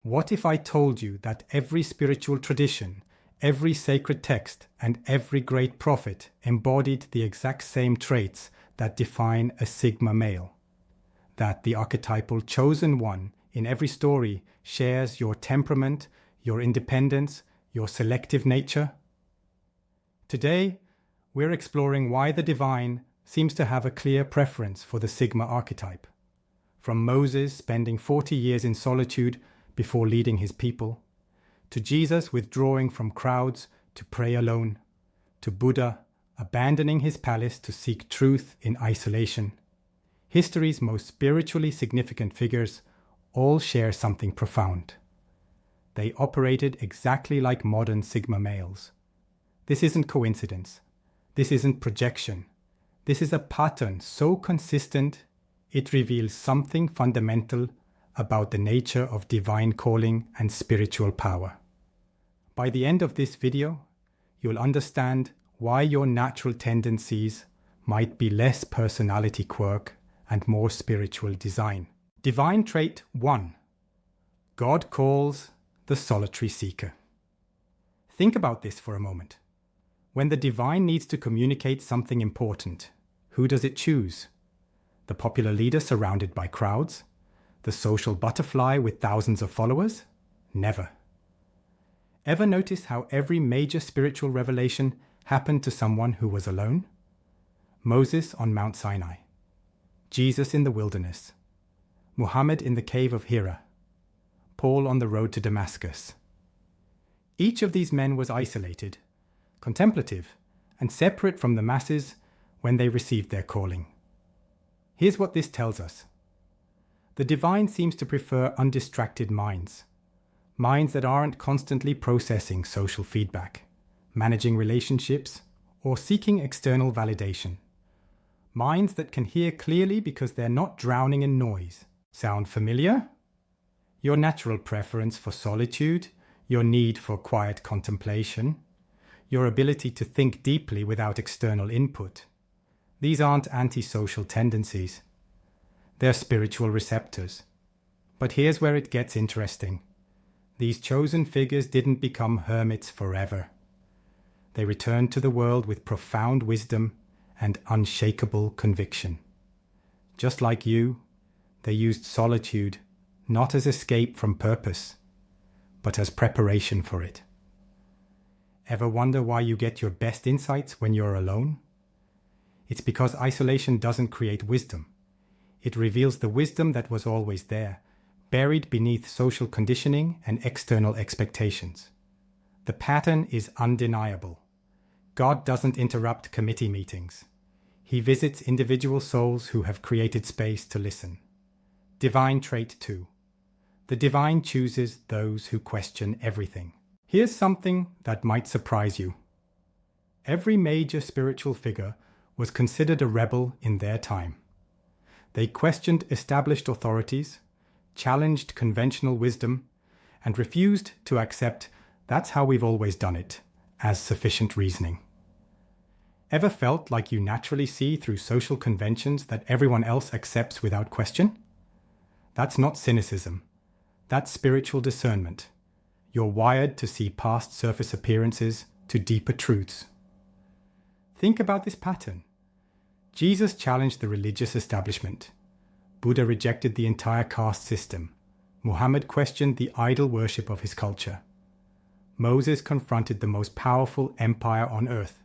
What if I told you that every spiritual tradition, every sacred text, and every great prophet embodied the exact same traits that define a Sigma male? That the archetypal chosen one in every story shares your temperament, your independence, your selective nature? Today, we're exploring why the divine seems to have a clear preference for the Sigma archetype. From Moses spending 40 years in solitude before leading his people, to Jesus withdrawing from crowds to pray alone, to Buddha abandoning his palace to seek truth in isolation. History's most spiritually significant figures all share something profound. They operated exactly like modern Sigma males. This isn't coincidence. This isn't projection. This is a pattern so consistent it reveals something fundamental about the nature of divine calling and spiritual power. By the end of this video, you'll understand why your natural tendencies might be less personality quirk and more spiritual design. Divine trait 1. God calls the solitary seeker. Think about this for a moment. When the divine needs to communicate something important, who does it choose? The popular leader surrounded by crowds? The social butterfly with thousands of followers? Never. Ever notice how every major spiritual revelation happened to someone who was alone? Moses on Mount Sinai, Jesus in the wilderness, Muhammad in the cave of Hira, Paul on the road to Damascus. Each of these men was isolated, contemplative, and separate from the masses when they received their calling. Here's what this tells us. The divine seems to prefer undistracted minds that aren't constantly processing social feedback, managing relationships, or seeking external validation. Minds that can hear clearly because they're not drowning in noise. Sound familiar? Your natural preference for solitude, your need for quiet contemplation, your ability to think deeply without external input. These aren't antisocial tendencies. They're spiritual receptors. But here's where it gets interesting. These chosen figures didn't become hermits forever. They returned to the world with profound wisdom and unshakable conviction. Just like you, they used solitude not as escape from purpose, but as preparation for it. Ever wonder why you get your best insights when you're alone? It's because isolation doesn't create wisdom. It reveals the wisdom that was always there, buried beneath social conditioning and external expectations. The pattern is undeniable. God doesn't interrupt committee meetings. He visits individual souls who have created space to listen. Divine trait 2. The divine chooses those who question everything. Here's something that might surprise you. Every major spiritual figure was considered a rebel in their time. They questioned established authorities, challenged conventional wisdom, and refused to accept "that's how we've always done it" as sufficient reasoning. Ever felt like you naturally see through social conventions that everyone else accepts without question? That's not cynicism. That's spiritual discernment. You're wired to see past surface appearances to deeper truths. Think about this pattern. Jesus challenged the religious establishment. Buddha rejected the entire caste system. Muhammad questioned the idol worship of his culture. Moses confronted the most powerful empire on earth.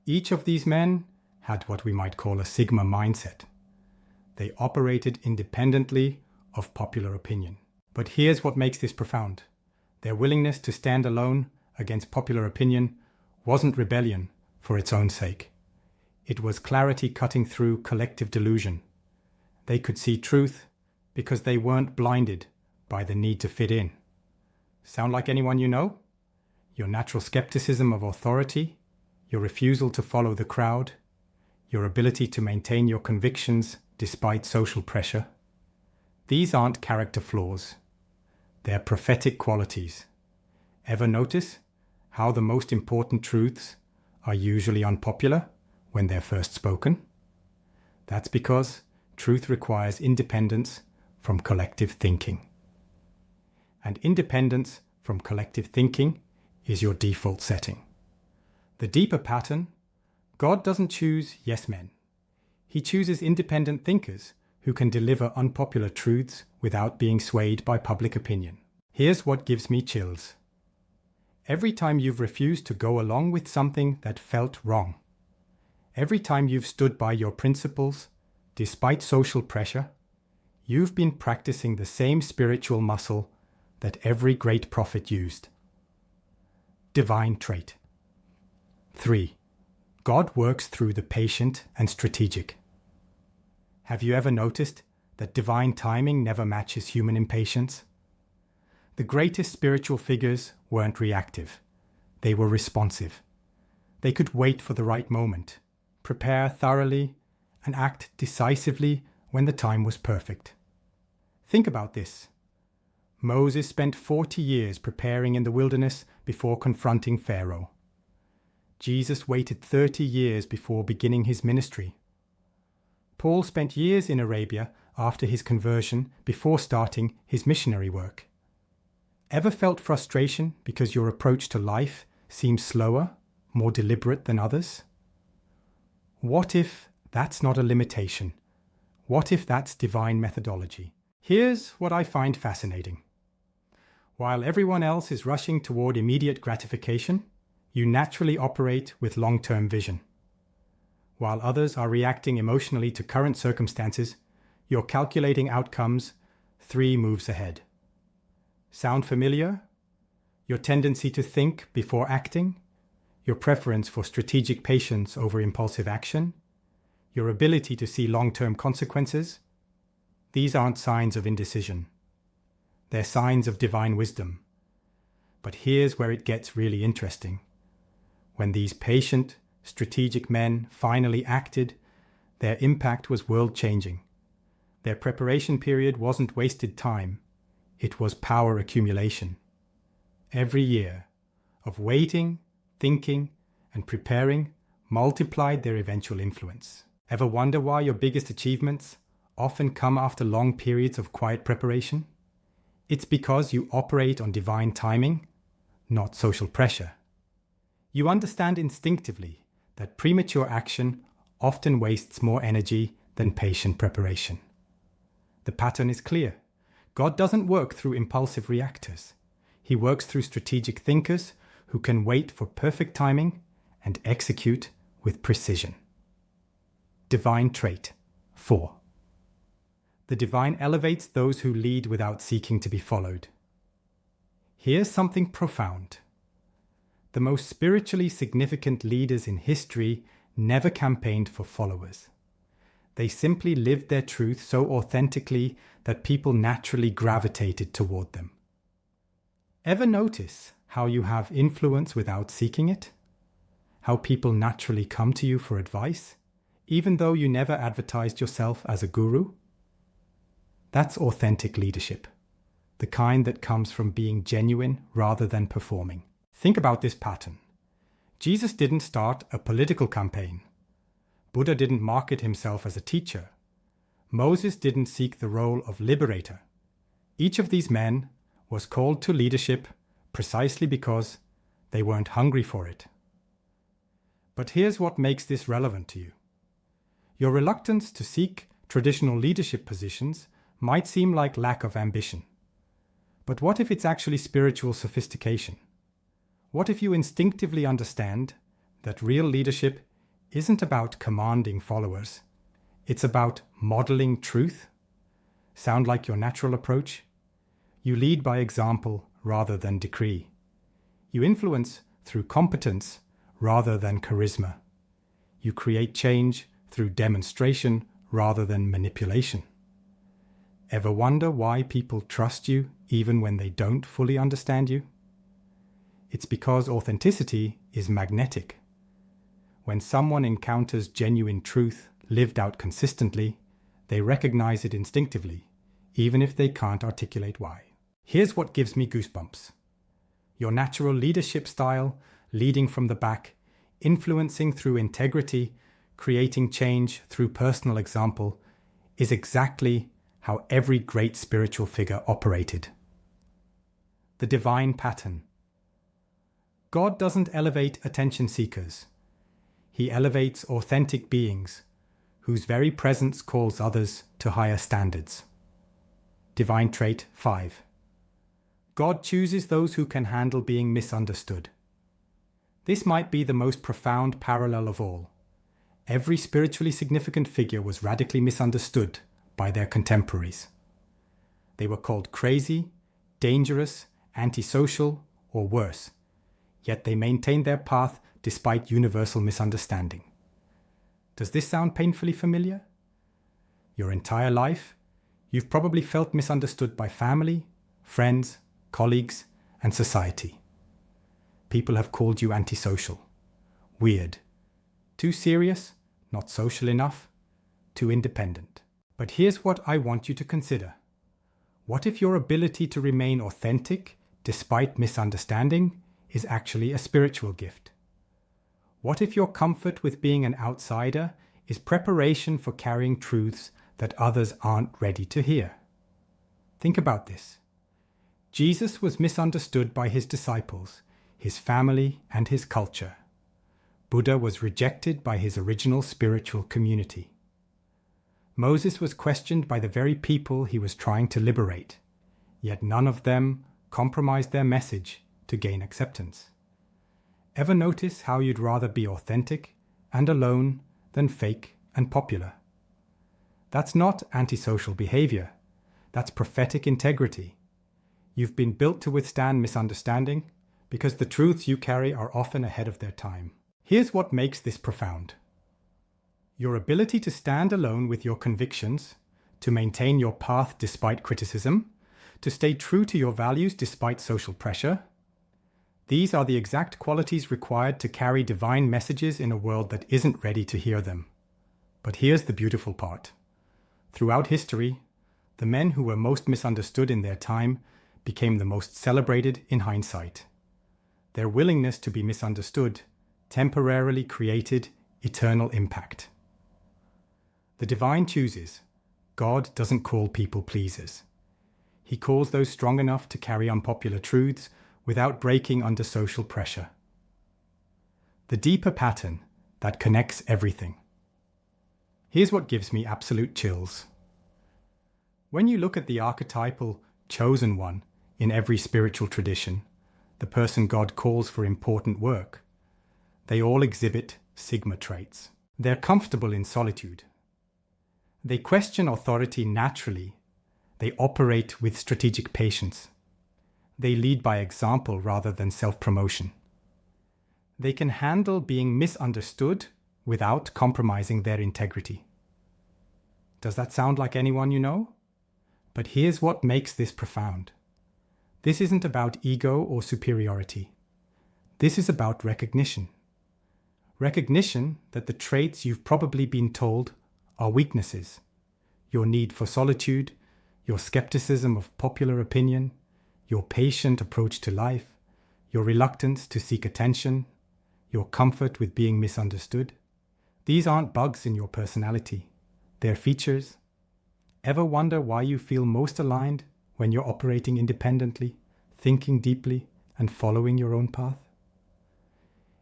Each of these men had what we might call a Sigma mindset. They operated independently of popular opinion. But here's what makes this profound. Their willingness to stand alone against popular opinion wasn't rebellion for its own sake. It was clarity cutting through collective delusion. They could see truth because they weren't blinded by the need to fit in. Sound like anyone you know? Your natural skepticism of authority, your refusal to follow the crowd, your ability to maintain your convictions despite social pressure. These aren't character flaws. They're prophetic qualities. Ever notice how the most important truths are usually unpopular when they're first spoken? That's because truth requires independence from collective thinking. and independence from collective thinking is your default setting. The deeper pattern: God doesn't choose yes men. He chooses independent thinkers who can deliver unpopular truths without being swayed by public opinion. Here's what gives me chills. Every time you've refused to go along with something that felt wrong, every time you've stood by your principles despite social pressure, you've been practicing the same spiritual muscle that every great prophet used. Divine trait. 3. God works through the patient and strategic. Have you ever noticed that divine timing never matches human impatience? The greatest spiritual figures weren't reactive. They were responsive. They could wait for the right moment, prepare thoroughly, and act decisively when the time was perfect. Think about this. Moses spent 40 years preparing in the wilderness before confronting Pharaoh. Jesus waited 30 years before beginning his ministry. Paul spent years in Arabia after his conversion before starting his missionary work. Ever felt frustration because your approach to life seems slower, more deliberate than others? What if that's not a limitation? What if that's divine methodology? Here's what I find fascinating. While everyone else is rushing toward immediate gratification, you naturally operate with long-term vision. While others are reacting emotionally to current circumstances, you're calculating outcomes 3 moves ahead. Sound familiar? Your tendency to think before acting, your preference for strategic patience over impulsive action, your ability to see long-term consequences. These aren't signs of indecision. They're signs of divine wisdom. But here's where it gets really interesting. When these patient, strategic men finally acted, their impact was world-changing. Their preparation period wasn't wasted time. It was power accumulation. Every year of waiting, thinking, and preparing multiplied their eventual influence. Ever wonder why your biggest achievements often come after long periods of quiet preparation? It's because you operate on divine timing, not social pressure. You understand instinctively that premature action often wastes more energy than patient preparation. The pattern is clear. God doesn't work through impulsive reactors. He works through strategic thinkers who can wait for perfect timing and execute with precision. Divine trait 4. The divine elevates those who lead without seeking to be followed. Here's something profound. The most spiritually significant leaders in history never campaigned for followers. They simply lived their truth so authentically that people naturally gravitated toward them. Ever notice how you have influence without seeking it? How people naturally come to you for advice, even though you never advertised yourself as a guru? That's authentic leadership, the kind that comes from being genuine rather than performing. Think about this pattern. Jesus didn't start a political campaign. Buddha didn't market himself as a teacher. Moses didn't seek the role of liberator. Each of these men was called to leadership precisely because they weren't hungry for it. But here's what makes this relevant to you. Your reluctance to seek traditional leadership positions might seem like lack of ambition. But what if it's actually spiritual sophistication? What if you instinctively understand that real leadership isn't about commanding followers? It's about modeling truth? Sound like your natural approach? You lead by example rather than decree. You influence through competence rather than charisma. You create change through demonstration rather than manipulation. Ever wonder why people trust you even when they don't fully understand you? It's because authenticity is magnetic. When someone encounters genuine truth lived out consistently, they recognize it instinctively, even if they can't articulate why. Here's what gives me goosebumps. Your natural leadership style, leading from the back, influencing through integrity, creating change through personal example, is exactly how every great spiritual figure operated. the divine pattern. God doesn't elevate attention seekers. He elevates authentic beings, whose very presence calls others to higher standards. Divine trait 5. God chooses those who can handle being misunderstood. This might be the most profound parallel of all. Every spiritually significant figure was radically misunderstood by their contemporaries. They were called crazy, dangerous, antisocial, or worse, yet they maintained their path despite universal misunderstanding. Does this sound painfully familiar? Your entire life, you've probably felt misunderstood by family, friends, colleagues, and society. People have called you antisocial, weird, too serious, not social enough, too independent. But here's what I want you to consider. What if your ability to remain authentic despite misunderstanding is actually a spiritual gift? What if your comfort with being an outsider is preparation for carrying truths that others aren't ready to hear? Think about this. Jesus was misunderstood by his disciples, his family, and his culture. Buddha was rejected by his original spiritual community. Moses was questioned by the very people he was trying to liberate, yet none of them compromised their message to gain acceptance. Ever notice how you'd rather be authentic and alone than fake and popular? That's not antisocial behavior. That's prophetic integrity. You've been built to withstand misunderstanding because the truths you carry are often ahead of their time. Here's what makes this profound. Your ability to stand alone with your convictions, to maintain your path despite criticism, to stay true to your values despite social pressure, these are the exact qualities required to carry divine messages in a world that isn't ready to hear them. But here's the beautiful part. Throughout history, the men who were most misunderstood in their time became the most celebrated in hindsight. Their willingness to be misunderstood temporarily created eternal impact. The divine chooses. God doesn't call people pleasers. He calls those strong enough to carry unpopular truths without breaking under social pressure. The deeper pattern that connects everything. Here's what gives me absolute chills. When you look at the archetypal chosen one in every spiritual tradition, the person God calls for important work, they all exhibit sigma traits. They're comfortable in solitude. They question authority naturally. They operate with strategic patience. They lead by example rather than self-promotion. They can handle being misunderstood without compromising their integrity. Does that sound like anyone you know? But here's what makes this profound. This isn't about ego or superiority. This is about recognition. Recognition that the traits you've probably been told are weaknesses. Your need for solitude, your skepticism of popular opinion, your patient approach to life, your reluctance to seek attention, your comfort with being misunderstood. These aren't bugs in your personality. They're features. Ever wonder why you feel most aligned when you're operating independently, thinking deeply, and following your own path?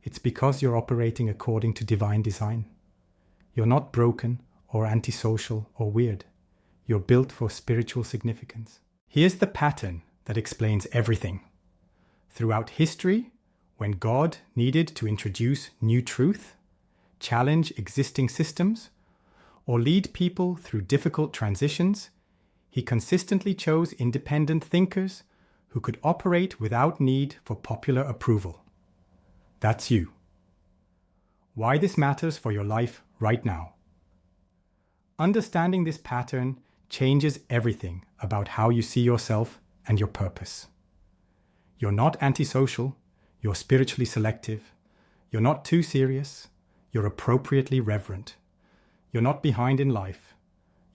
It's because you're operating according to divine design. You're not broken or antisocial or weird. You're built for spiritual significance. Here's the pattern that explains everything. Throughout history, when God needed to introduce new truth, challenge existing systems, or lead people through difficult transitions, he consistently chose independent thinkers who could operate without need for popular approval. That's you. Why this matters for your life right now. Understanding this pattern changes everything about how you see yourself and your purpose. You're not antisocial, you're spiritually selective, you're not too serious, you're appropriately reverent. You're not behind in life.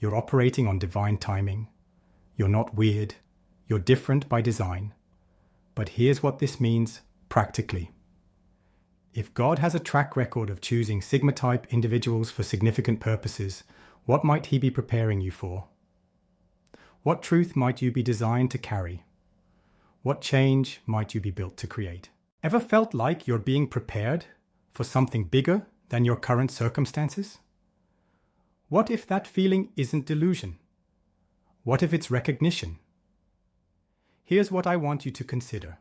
You're operating on divine timing. You're not weird. You're different by design. But here's what this means practically. If God has a track record of choosing Sigma-type individuals for significant purposes, what might he be preparing you for? What truth might you be designed to carry? What change might you be built to create? Ever felt like you're being prepared for something bigger than your current circumstances? What if that feeling isn't delusion? What if it's recognition? Here's what I want you to consider.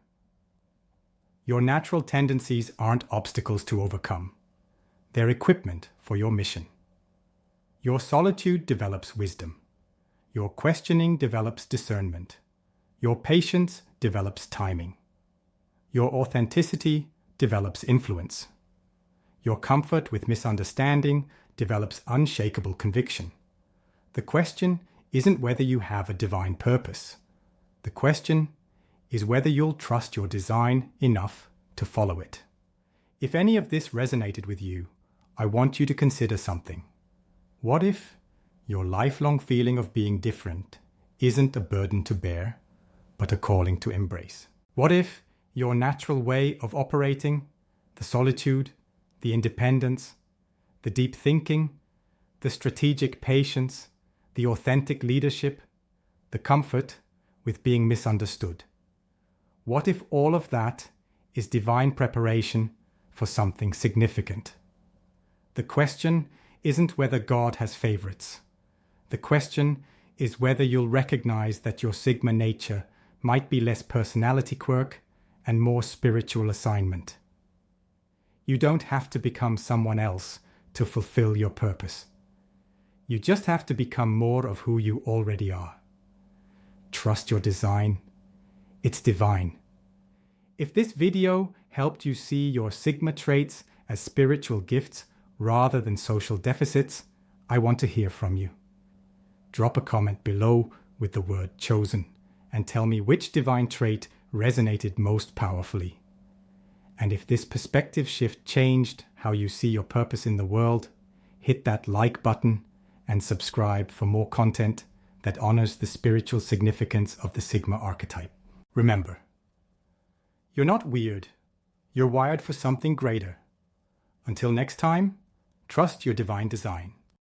Your natural tendencies aren't obstacles to overcome. They're equipment for your mission. Your solitude develops wisdom. Your questioning develops discernment. Your patience develops timing. Your authenticity develops influence. Your comfort with misunderstanding develops unshakable conviction. The question isn't whether you have a divine purpose. The question is whether you'll trust your design enough to follow it. If any of this resonated with you, I want you to consider something. What if your lifelong feeling of being different isn't a burden to bear, but a calling to embrace? What if your natural way of operating, the solitude, the independence, the deep thinking, the strategic patience, the authentic leadership, the comfort with being misunderstood? What if all of that is divine preparation for something significant? The question isn't whether God has favorites. The question is whether you'll recognize that your Sigma nature might be less personality quirk and more spiritual assignment. You don't have to become someone else to fulfill your purpose. You just have to become more of who you already are. Trust your design. It's divine. If this video helped you see your Sigma traits as spiritual gifts rather than social deficits, I want to hear from you. Drop a comment below with the word chosen and tell me which divine trait resonated most powerfully. And if this perspective shift changed how you see your purpose in the world, hit that like button and subscribe for more content that honors the spiritual significance of the Sigma archetype. Remember, you're not weird. You're wired for something greater. Until next time, trust your divine design.